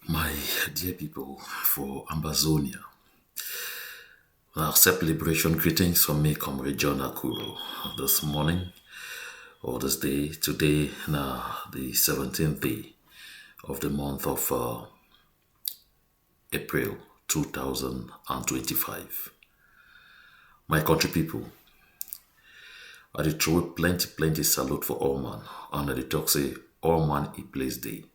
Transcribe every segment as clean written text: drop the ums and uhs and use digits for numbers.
My dear people, for Ambazonia, accept liberation greetings from me, Comrade John Akuro. This morning, or this day, today, now the 17th day of the month of April 2025. My country people, I did throw plenty salute for all man, and I did talk say all man a place day.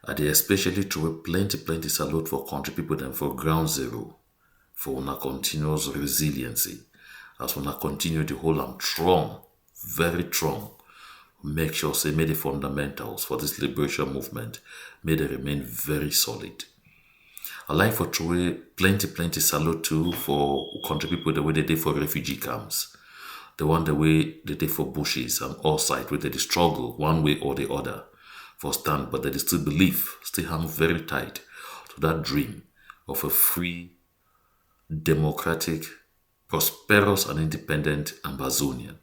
I did especially throw plenty salute for country people them for ground zero, for una continuous resiliency, as una continue to hold am strong, very strong. Make sure say may the fundamentals for this liberation movement may they remain very solid. I like for throw plenty salute too for country people the way they did for refugee camps. The one the way they did for bushes and all sides where they struggle one way or the other for stand, but they still believe, still hang very tight to that dream of a free, democratic, prosperous and independent Ambazonian.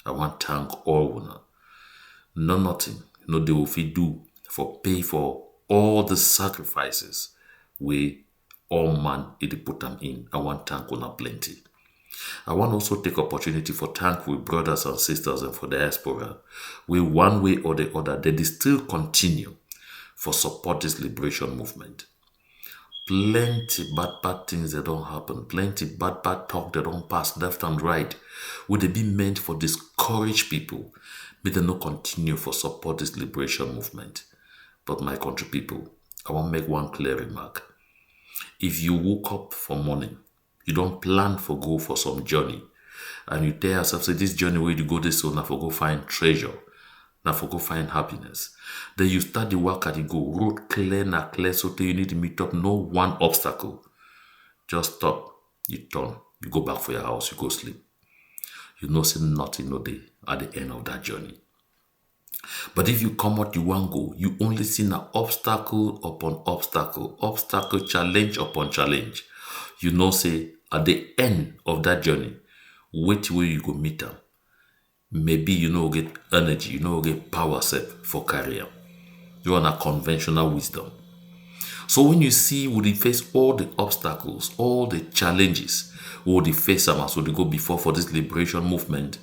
I want to thank all una. No nothing, no they will fit do for pay for all the sacrifices we all man it put them in. I want to thank una plenty. I want also take opportunity for thank we brothers and sisters and for diaspora. We one way or the other, they still continue for support this liberation movement. Plenty bad things that don't happen. Plenty bad talk that don't pass left and right. Would they be meant for discourage people? May they not continue for support this liberation movement. But my country people, I want to make one clear remark. If you woke up for morning, you don't plan for go for some journey, and you tell yourself, say this journey where you go this so now for go find treasure, now for go find happiness. Then you start the work and you go, road clear, na clear, so till you need to meet up, no one obstacle. Just stop, you turn, you go back for your house, you go sleep. You know, say nothing no day at the end of that journey. But if you come out, you want go, you only see an obstacle upon obstacle, challenge upon challenge. You know, say at the end of that journey, which way you go meet them. Maybe you know get energy, you know get power set for career. You want a conventional wisdom. So when you see would they face all the obstacles, all the challenges, would they face them as would they go before for this liberation movement?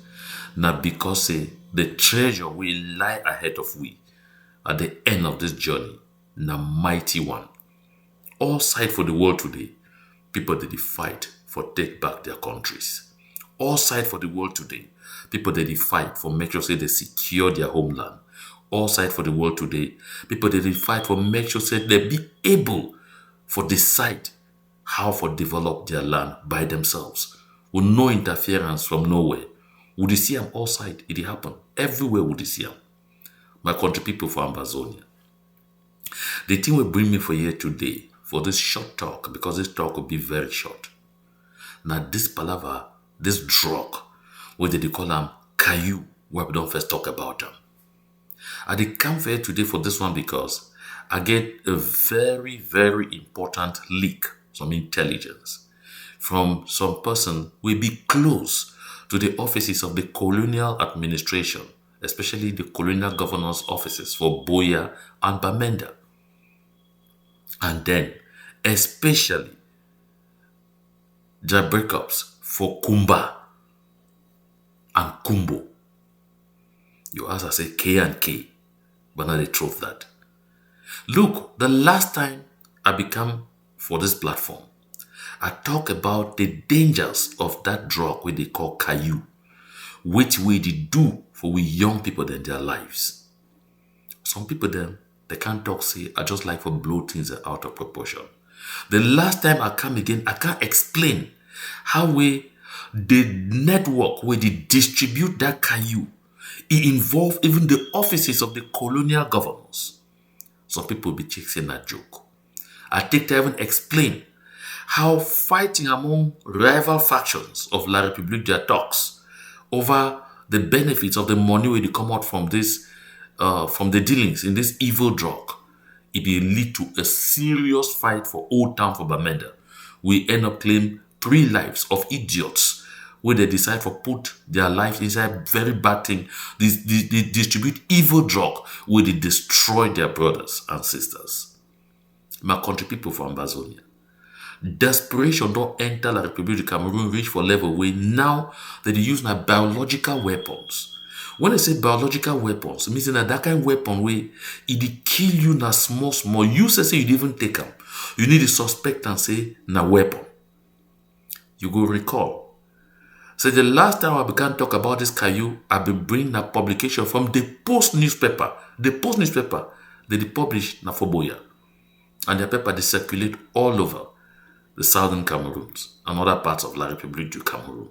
Now because say the treasure will lie ahead of we at the end of this journey, na mighty one. All side for the world today, people they fight for take back their countries. All side for the world today, people they fight for make sure say they secure their homeland. All side for the world today, people they fight for make sure say they be able for decide how for develop their land by themselves with no interference from nowhere. Would you see them all side? It happen everywhere. Would you see them? My country people for Ambazonia. The thing will bring me for here today for this short talk, because this talk will be very short. Now this palaver, this drug, what they call them Caillou, where we don't first talk about them. I did come here today for this one because I get a very important leak, some intelligence from some person will be close to the offices of the colonial administration, especially the colonial governor's offices for Boya and Bamenda. And then, especially, the breakups for Kumba and Kumbo. You ask, I say K and K, but now they trove that. Look, the last time I become for this platform, I talk about the dangers of that drug which they call Caillou, which we did do for we young people in their lives. Some people then, they can't talk, say, I just like for blow things out of proportion. The last time I come again, I can't explain how we, the network where they distribute that Caillou, it involve even the offices of the colonial governors. Some people be chasing that joke. I take to even explain how fighting among rival factions of La République their talks over the benefits of the money where they come out from this, from the dealings in this evil drug, it will lead to a serious fight for Old Town for Bamenda. We end up claiming 3 lives of idiots where they decide to put their lives inside very bad thing. They distribute evil drug where they destroy their brothers and sisters. My country people from Ambazonian. Desperation don't enter La République du Cameroon reach for level where now that they use now biological weapons. When I say biological weapons, it means that kind of weapon where it kill you na small. You say you didn't even take them. You need to suspect and say na weapon. You go recall. So the last time I began to talk about this Caillou, I've been bringing a publication from the Post newspaper. The Post newspaper, they publish na Foboya. And their paper, they circulate all over the southern Cameroons and other parts of La République du Cameroon.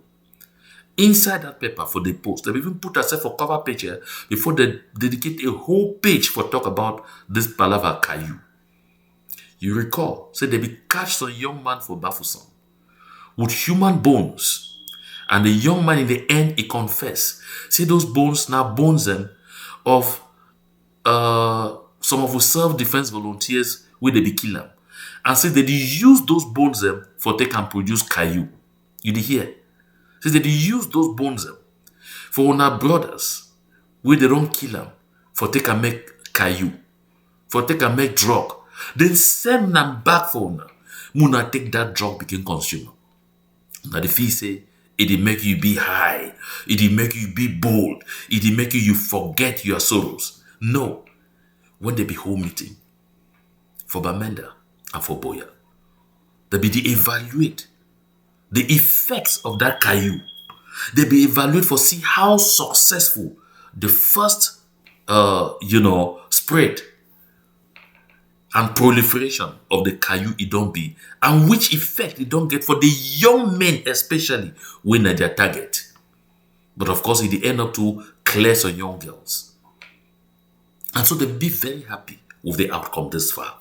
Inside that paper for the Post, they even put herself for cover page here before they dedicate a whole page for talk about this palaver Caillou. You recall, say they be catch some young man for Bafoussam with human bones. And the young man in the end, he confess. See those bones, now bones them of some of the self-defense volunteers where they be kill them. And say they use those bones them for take and produce Caillou. You did hear? Say they use those bones them for our brothers where they don't kill them for take and make Caillou. For take and make drug. Then send them back for una. Muna take that drug become consumer. Now the fee say, it make you be high. It make you be bold. It make you forget your sorrows. No. When they be home meeting for Bamenda and for Boya, they be the evaluate the effects of that Caillou. They be evaluate for see how successful the first spread and proliferation of the Caillou it don't be, and which effect it don't get for the young men, especially when they're their target. But of course, it end up to clear some young girls. And so they be very happy with the outcome this far.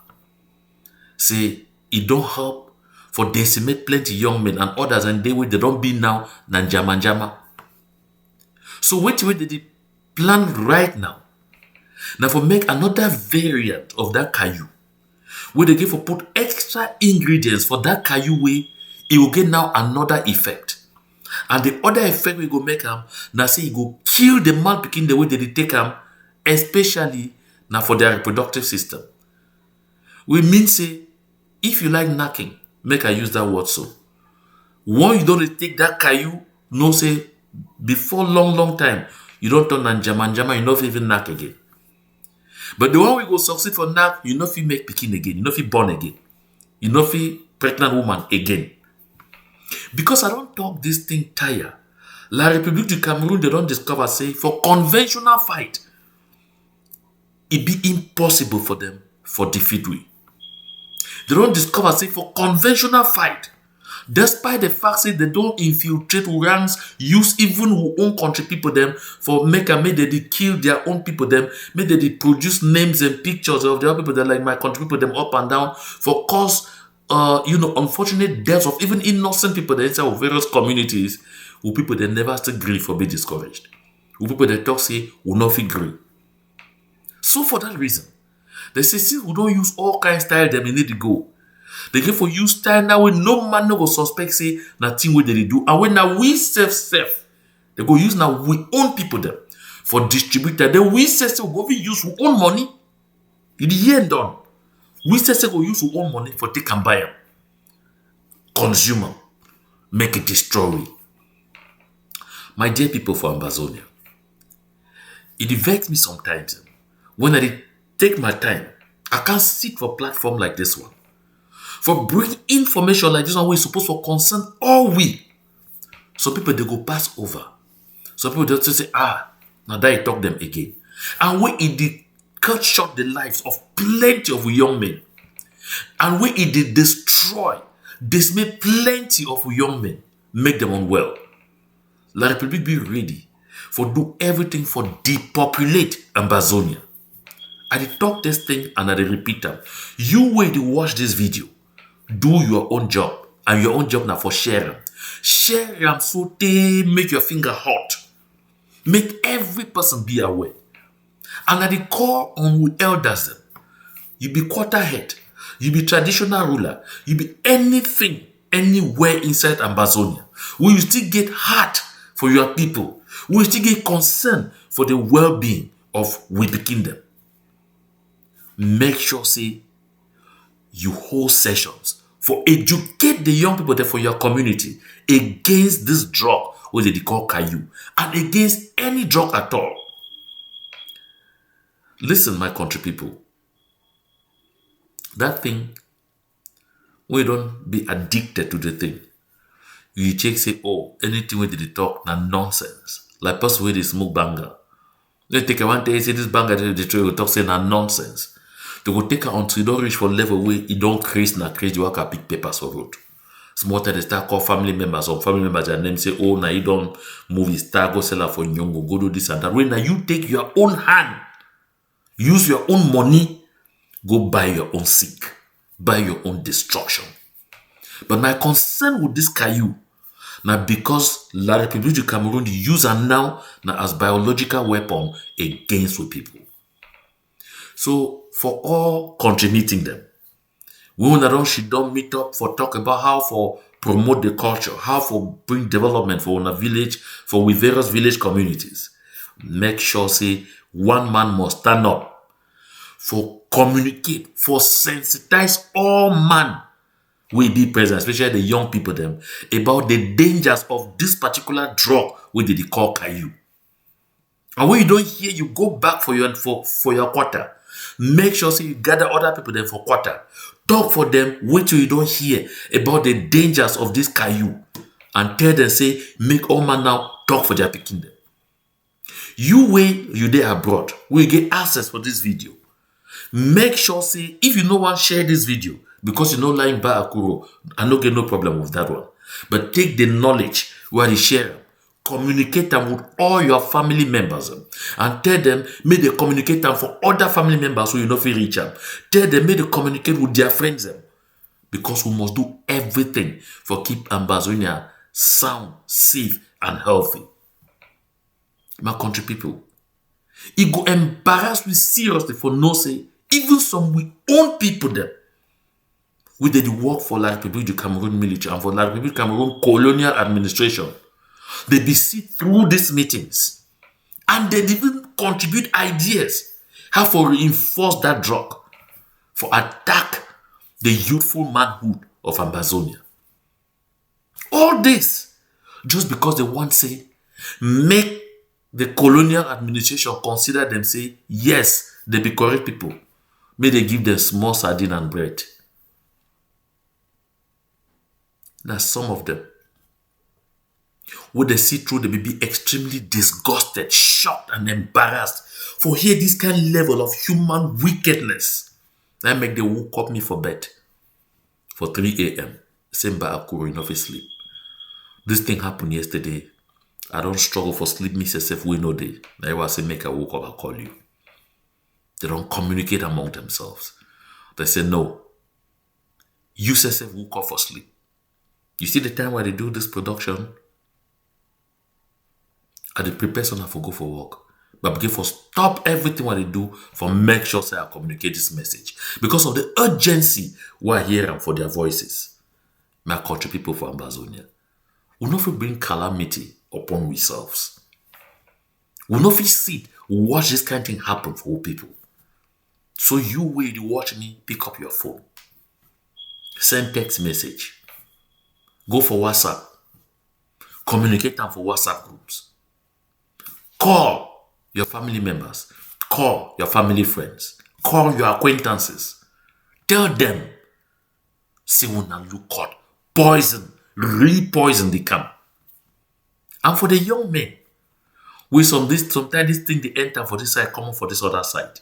Say, it don't help for decimate plenty young men and others, and they don't be now Nanjama. So wait till they plan right now. Now for make another variant of that Caillou, where they give for put extra ingredients for that Caillou way, it will get now another effect. And the other effect we go make them, now say it go kill the man picking the way they take them, especially now for their reproductive system. We mean say, if you like knacking, make I use that word so. When you don't take that Caillou, no say, before long time, you don't turn Nanjama, you don't even knack again. But the one we go succeed for knack, you know if you make picking again, you know if you born again, you know if you pregnant woman again. Because I don't talk this thing tire. La République du Cameroon, they don't discover, say, for conventional fight, it be impossible for them for defeat we. They don't discover, say, for conventional fight, despite the fact that they don't infiltrate ranks, use even who own country people them for make they kill their own people them, make they produce names and pictures of their people that like my country people them up and down for cause unfortunate deaths of even innocent people that inside of various communities who people that never still grieve for be discouraged. Who people that talk say will not feel grieve. So for that reason, they say since we don't use all kind of style them, they need to go. They get for use style now when no man no go suspect say nothing what they do. And when now we self, they go use now we own people them for distributor. Then we self go use we own money. In the end done. We self go use we own money for take and buy them. Consumer. Make it destroy. My dear people for Ambazonian, it vex me sometimes when I take my time. I can't sit for a platform like this one. For bringing information like this one, we're supposed to concern all we. Some people, they go pass over. Some people, just say, now that I talk them again. And when it did cut short the lives of plenty of young men. And when it did destroy, dismay plenty of young men, make them unwell. La République be ready for do everything for depopulate Ambazonian. I did talk this thing and I did repeat them. You wait to watch this video. Do your own job. And your own job now for sharing. Share them so they make your finger hot. Make every person be aware. And at the core on who elders them. You be quarter head. You be traditional ruler. You be anything, anywhere inside Ambazonia. Will you still get heart for your people? Will you still get concern for the well-being of we the kingdom? Make sure say you hold sessions for educate the young people there for your community against this drug, what they call Caillou, and against any drug at all. Listen, my country people, that thing, we don't be addicted to the thing. You check say, oh, anything where they talk na nonsense. Like person where they smoke banger. They take a one day, say this banger they try to talk say na nonsense. They go take her until you don't reach for level where you don't crease na crease, you work a pick papers for road. Small time they start call family members, some family members their name say, oh, now you don't move it, start go sell her for nyongo, go do this and that. When now you take your own hand, use your own money, go buy your own sick, buy your own destruction. But my concern with this Caillou, now because La République du Cameroon use am now as biological weapon against with people. So for all contributing them, we should don't meet up for talk about how for promote the culture, how for bring development for a village, for with various village communities. Make sure say one man must stand up for communicate, for sensitize all man will be present, especially the young people them, about the dangers of this particular drug which they call Caillou. And when you don't hear, you go back for your quarter. Make sure say you gather other people them for quarter. Talk for them, wait till you don't hear about the dangers of this Caillou. And tell them say, make all man now talk for their picking them. You wait, you there abroad, we get access for this video. Make sure say, if you no one share this video, because you know lying by Akuro, I don't get no problem with that one. But take the knowledge where you share, communicate them with all your family members, and tell them, may they communicate them for other family members who you know feel reach them. Tell them, may they communicate with their friends, because we must do everything for keep Ambazonian sound, safe, and healthy. My country people, it go embarrass me seriously for no say, even some we own people them. We did work for La République du Cameroon military and for La République du Cameroon colonial administration. They be sit through these meetings and they even contribute ideas how to reinforce that drug for attack the youthful manhood of Ambazonian. All this just because they want to say make the colonial administration consider them say yes, they be correct people. May they give them small sardine and bread. Now some of them, when they see through, they will be extremely disgusted, shocked, and embarrassed for hear this kind of level of human wickedness. That make them woke up me for bed for 3 a.m. Same by Akuro, enough sleep. This thing happened yesterday. I don't struggle for sleep, myself, we know day. I was say make I woke up, I call you. They don't communicate among themselves. They say no. You yourself woke up for sleep. You see the time where they do this production, and they prepare someone for go for work. But begin for stop everything what they do for make sure say I communicate this message. Because of the urgency we're hearing for their voices. My country people for Ambazonian. We not bring calamity upon ourselves. We not sit, watch this kind of thing happen for all people. So you wait, you watch me, pick up your phone. Send text message. Go for WhatsApp. Communicate them for WhatsApp groups. Call your family members. Call your family friends. Call your acquaintances. Tell them, see when I look hot. Poison, re-poison the camp. And for the young men, with sometimes this thing they enter for this side, come for this other side.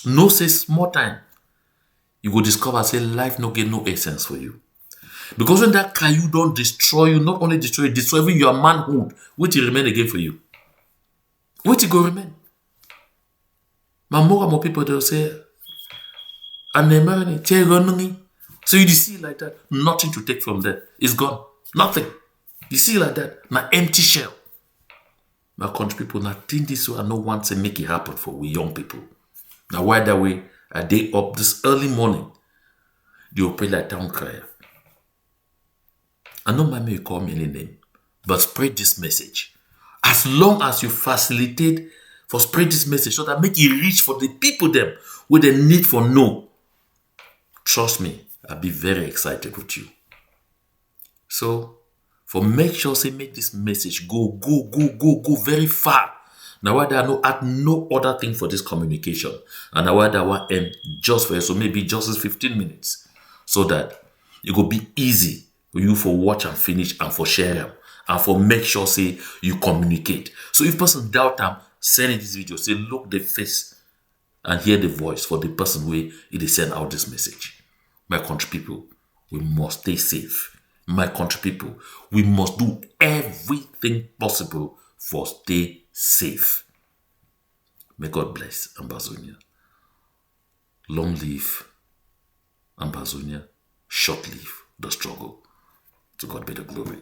No say small time. You will discover say life no get no essence for you. Because when that Caillou don't destroy you, not only destroy you, destroy even your manhood, which will remain again for you. Which will go remain. But more and more people they'll say, so you see like that, nothing to take from there. It's gone. Nothing. You see like that, my empty shell. My country people now think this way and no one to make it happen for we young people. Now why that way, a day up this early morning, they will pray like town crier. I know my may call me any name, but spread this message. As long as you facilitate for spread this message so that make it reach for the people them with the need for know. Trust me, I'll be very excited with you. So, for make sure say make this message go very far. Now why there no add no other thing for this communication. And now why that one end just for you. So maybe just as 15 minutes. So that it will be easy for you for watch and finish and for share them. And for make sure say you communicate. So if person doubt them, send in this video. Say look the face and hear the voice for the person where it send out this message. My country people, we must stay safe. My country people, we must do everything possible for stay safe. May God bless Ambazonia. Long live Ambazonia. Short live the struggle. To God be the glory.